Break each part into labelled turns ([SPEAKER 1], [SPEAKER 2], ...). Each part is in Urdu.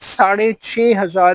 [SPEAKER 1] 6,500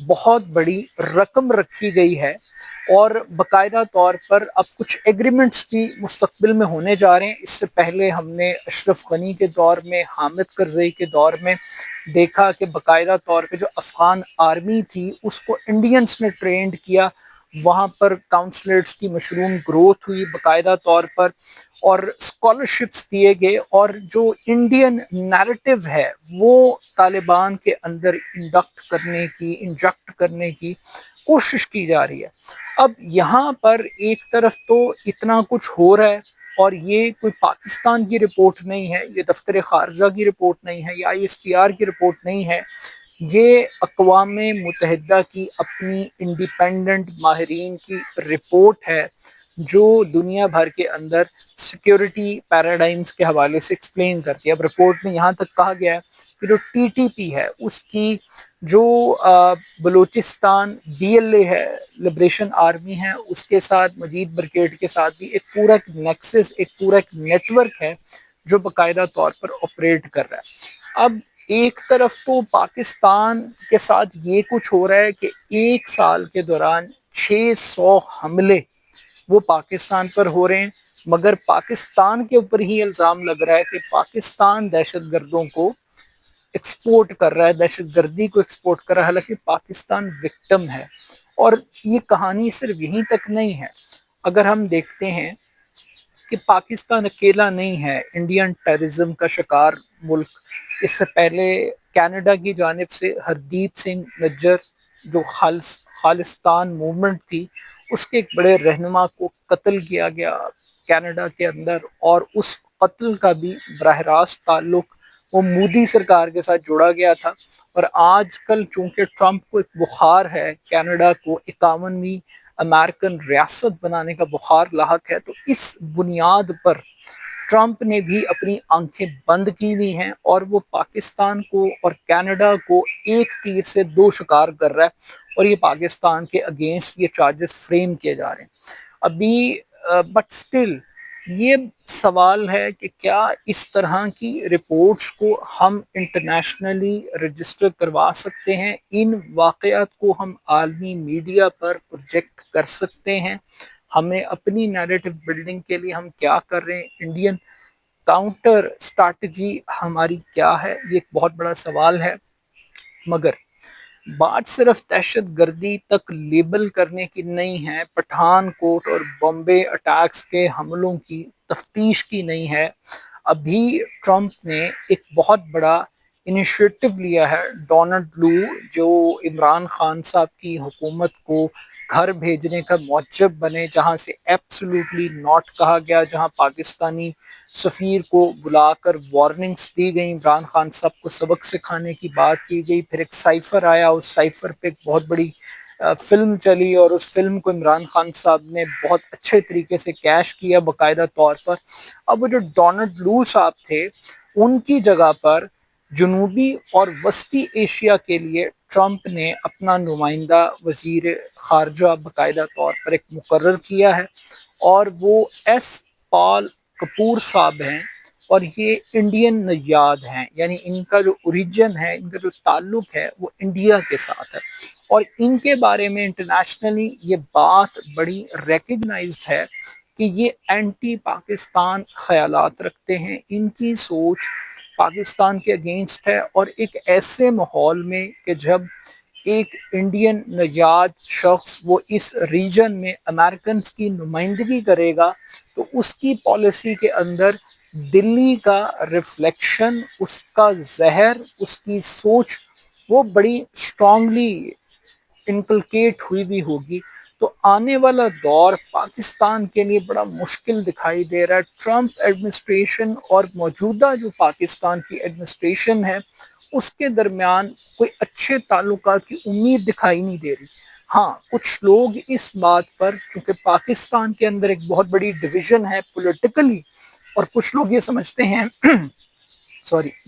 [SPEAKER 1] بہت بڑی رقم رکھی گئی ہے، اور باقاعدہ طور پر اب کچھ ایگریمنٹس بھی مستقبل میں ہونے جا رہے ہیں۔ اس سے پہلے ہم نے اشرف غنی کے دور میں، حامد کرزئی کے دور میں دیکھا کہ باقاعدہ طور پہ جو افغان آرمی تھی اس کو انڈینز نے ٹرینڈ کیا، وہاں پر کاؤنسلرز کی مشروم گروتھ ہوئی باقاعدہ طور پر، اور اسکالرشپس دیے گئے، اور جو انڈین نیریٹو ہے وہ طالبان کے اندر انجیکٹ کرنے کی کوشش کی جا رہی ہے۔ اب یہاں پر ایک طرف تو اتنا کچھ ہو رہا ہے، اور یہ کوئی پاکستان کی رپورٹ نہیں ہے، یہ دفتر خارجہ کی رپورٹ نہیں ہے، یہ ISPR کی رپورٹ نہیں ہے، یہ اقوام متحدہ کی اپنی انڈیپینڈنٹ ماہرین کی رپورٹ ہے، جو دنیا بھر کے اندر سیکیورٹی پیراڈائمز کے حوالے سے ایکسپلین کرتی ہے۔ اب رپورٹ میں یہاں تک کہا گیا ہے کہ جو TTP ہے اس کی جو بلوچستان BLA ہے، لبریشن آرمی ہے، اس کے ساتھ مجید بریگیڈ کے ساتھ بھی ایک پورا نیکسس، ایک پورا نیٹ ورک ہے جو باقاعدہ طور پر آپریٹ کر رہا ہے۔ اب ایک طرف تو پاکستان کے ساتھ یہ کچھ ہو رہا ہے کہ ایک سال کے دوران 600 حملے وہ پاکستان پر ہو رہے ہیں، مگر پاکستان کے اوپر ہی الزام لگ رہا ہے کہ پاکستان دہشت گردوں کو ایکسپورٹ کر رہا ہے، دہشت گردی کو ایکسپورٹ کر رہا ہے، حالانکہ پاکستان وکٹم ہے۔ اور یہ کہانی صرف یہیں تک نہیں ہے، اگر ہم دیکھتے ہیں کہ پاکستان اکیلا نہیں ہے انڈین ٹیررزم کا شکار ملک۔ اس سے پہلے کینیڈا کی جانب سے ہردیپ سنگھ نجر جو خالصتان موومنٹ تھی، اس کے ایک بڑے رہنما کو قتل کیا گیا کینیڈا کے اندر، اور اس قتل کا بھی براہ راست تعلق وہ مودی سرکار کے ساتھ جوڑا گیا تھا۔ اور آج کل چونکہ ٹرمپ کو ایک بخار ہے، کینیڈا کو 51ویں امریکن ریاست بنانے کا بخار لاحق ہے، تو اس بنیاد پر ٹرمپ نے بھی اپنی آنکھیں بند کی ہوئی ہیں، اور وہ پاکستان کو اور کینیڈا کو ایک تیر سے دو شکار کر رہا ہے، اور یہ پاکستان کے اگینسٹ یہ چارجز فریم کیے جا رہے ہیں ابھی۔ بٹ سٹل یہ سوال ہے کہ کیا اس طرح کی رپورٹس کو ہم انٹرنیشنلی رجسٹر کروا سکتے ہیں، ان واقعات کو ہم عالمی میڈیا پر پروجیکٹ کر سکتے ہیں؟ ہمیں اپنی نیریٹو بلڈنگ کے لیے ہم کیا کر رہے ہیں، انڈین کاؤنٹر اسٹریٹجی ہماری کیا ہے، یہ ایک بہت بڑا سوال ہے۔ مگر بات صرف دہشت گردی تک لیبل کرنے کی نہیں ہے، پٹھان کوٹ اور بمبے اٹیکس کے حملوں کی تفتیش کی نہیں ہے۔ ابھی ٹرمپ نے ایک بہت بڑا انیشیٹو لیا ہے، ڈونلڈ لو جو عمران خان صاحب کی حکومت کو گھر بھیجنے کا موجب بنے، جہاں سے ایبسولوٹلی ناٹ کہا گیا، جہاں پاکستانی سفیر کو بلا کر وارننگز دی گئی، عمران خان صاحب کو سبق سکھانے کی بات کی گئی، پھر ایک سائفر آیا، اس سائفر پہ ایک بہت بڑی فلم چلی، اور اس فلم کو عمران خان صاحب نے بہت اچھے طریقے سے کیش کیا باقاعدہ طور پر۔ اب وہ جو ڈونلڈ لو صاحب تھے، ان کی جگہ پر جنوبی اور وسطی ایشیا کے لیے ٹرمپ نے اپنا نمائندہ وزیر خارجہ باقاعدہ طور پر ایک مقرر کیا ہے، اور وہ ایس پال کپور صاحب ہیں، اور یہ انڈین نژاد ہیں، یعنی ان کا جو اوریجن ہے، ان کا جو تعلق ہے وہ انڈیا کے ساتھ ہے، اور ان کے بارے میں انٹرنیشنلی یہ بات بڑی ریکگنائزڈ ہے کہ یہ اینٹی پاکستان خیالات رکھتے ہیں، ان کی سوچ پاکستان کے اگینسٹ ہے، اور ایک ایسے ماحول میں کہ جب ایک انڈین نژاد شخص وہ اس ریجن میں امریکنز کی نمائندگی کرے گا، تو اس کی پالیسی کے اندر دلی کا ریفلیکشن، اس کا زہر، اس کی سوچ وہ بڑی اسٹرانگلی انکلکیٹ ہوئی ہوگی۔ تو آنے والا دور پاکستان کے لیے بڑا مشکل دکھائی دے رہا ہے۔ ٹرمپ ایڈمنسٹریشن اور موجودہ جو پاکستان کی ایڈمنسٹریشن ہے، اس کے درمیان کوئی اچھے تعلقات کی امید دکھائی نہیں دے رہی۔ ہاں، کچھ لوگ اس بات پر، چونکہ پاکستان کے اندر ایک بہت بڑی ڈویژن ہے پولیٹیکلی، اور کچھ لوگ یہ سمجھتے ہیں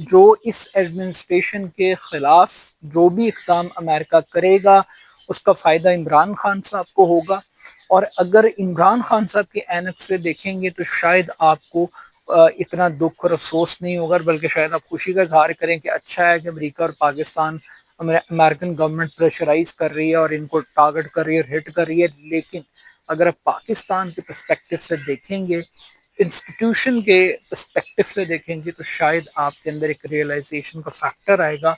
[SPEAKER 1] جو اس ایڈمنسٹریشن کے خلاف جو بھی اقدام امریکہ کرے گا اس کا فائدہ عمران خان صاحب کو ہوگا، اور اگر عمران خان صاحب کے اینک سے دیکھیں گے تو شاید آپ کو اتنا دکھ اور افسوس نہیں ہوگا، بلکہ شاید آپ خوشی کا اظہار کریں کہ اچھا ہے کہ امریکہ اور پاکستان امریکن گورنمنٹ پریشرائز کر رہی ہے اور ان کو ٹارگٹ کر رہی ہے، ہٹ کر رہی ہے. لیکن اگر آپ پاکستان کے پرسپیکٹو سے دیکھیں گے، انسٹیٹیوشن کے پرسپیکٹو سے دیکھیں گے، تو شاید آپ کے اندر ایک ریئلائزیشن کا فیکٹر آئے گا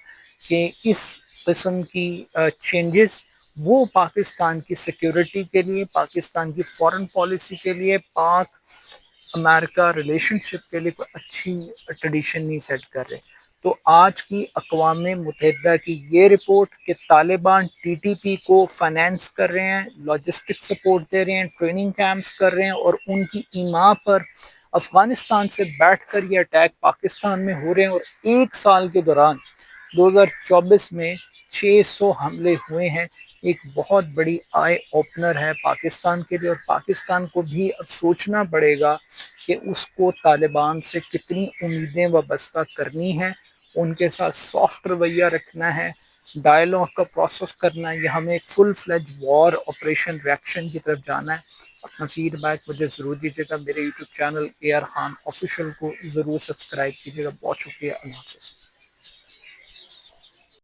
[SPEAKER 1] کہ اس قسم کی چینجز وہ پاکستان کی سیکیورٹی کے لیے، پاکستان کی فارن پالیسی کے لیے، پاک امریکہ ریلیشن شپ کے لیے کوئی اچھی ٹریڈیشن نہیں سیٹ کر رہے. تو آج کی اقوام متحدہ کی یہ رپورٹ کہ طالبان ٹی ٹی پی کو فائنینس کر رہے ہیں، لاجسٹک سپورٹ دے رہے ہیں، ٹریننگ کیمپس کر رہے ہیں، اور ان کی ایما پر افغانستان سے بیٹھ کر یہ اٹیک پاکستان میں ہو رہے ہیں، اور ایک سال کے دوران 2024 میں 600 حملے ہوئے ہیں. ایک بہت بڑی آئی اوپنر ہے پاکستان کے لیے، اور پاکستان کو بھی اب سوچنا پڑے گا کہ اس کو طالبان سے کتنی امیدیں وابستہ کرنی ہیں، ان کے ساتھ سافٹ رویہ رکھنا ہے، ڈائلاگ کا پروسیس کرنا ہے، یا ہمیں ایک فل فلیج وار آپریشن ریئیکشن کی طرف جانا ہے. اپنا فیڈ بیک مجھے ضرور دیجیے گا. میرے YouTube channel A R Khan official کو ضرور سبسکرائب کیجیے گا. بہت شکریہ. اللہ حافظ.